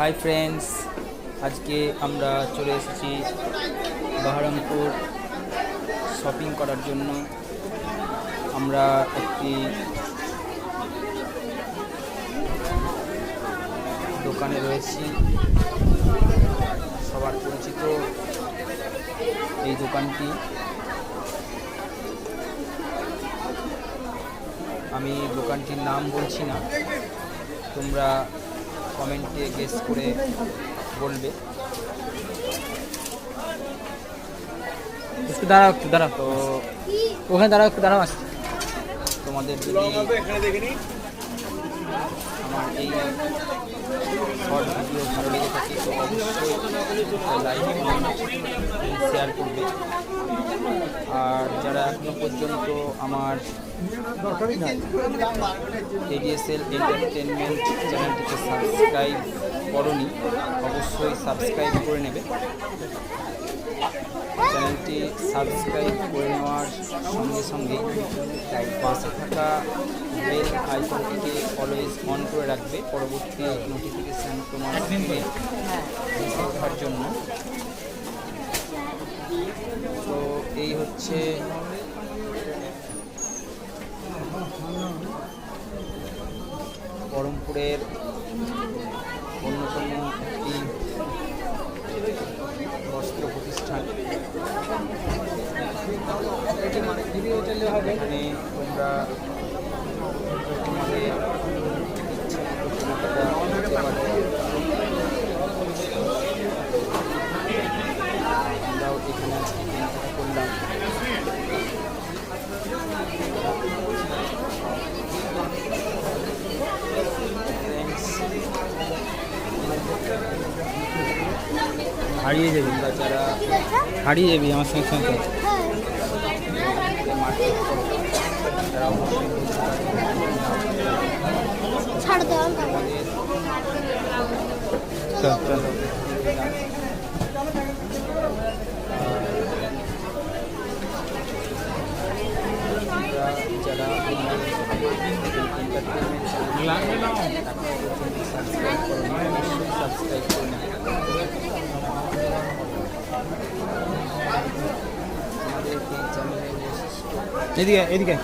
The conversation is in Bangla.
হাই ফ্রেন্ডস, আজকে আমরা চলে এসেছি বহরমপুর শপিং করার জন্য। আমরা একটি দোকানে রয়েছি, সবার পরিচিত এই দোকানটি। আমি দোকানটির নাম বলছি না, তোমরা কমেন্টে গেস করে বলবে। একটু দাঁড়াও, একটু দাঁড়াও, তো ওখানে দাঁড়াও, একটু দাঁড়াও। আসছে তোমাদের যদি আমার এই শর্ট ভিডিও ভালো লেগে থাকে তো অবশ্যই লাইক শেয়ার করবে। আর যারা এখনো পর্যন্ত আমার ADSL এন্টারটেনমেন্ট চ্যানেলটিকে সাবস্ক্রাইব করোনি, অবশ্যই সাবস্ক্রাইব করে নেবে। চ্যানেলটি সাবস্ক্রাইব করে নেওয়ার সঙ্গে সঙ্গে পাশে থাকা বেল আইকনটিকে অলওয়েজ অন করে রাখবে, পরবর্তী নোটিফিকেশান তোমার ফোনে এসে ওঠার জন্য। তো এই হচ্ছে বহরমপুরের অন্যতম একটি বস্ত্র প্রতিষ্ঠান। এখানে তোমরা তোমাদের ইচ্ছা মতো কেনাকাটা করতে পারো। আমরাও এখানে আজকে কেনাকাটা করলাম। হারিয়ে যাবি, যারা হারিয়ে যাবি আমার সঙ্গে সঙ্গে। মার্কেট করো তারা অবশ্যই ছাড় দাও আমাদের চল চল। যারা এন্টারটেনমেন্ট সাবস্ক্রাইব করো, অবশ্যই সাবস্ক্রাইব করে নেবে। আমাদের এই চ্যানেলের বৈশিষ্ট্য এদিকে এদিকে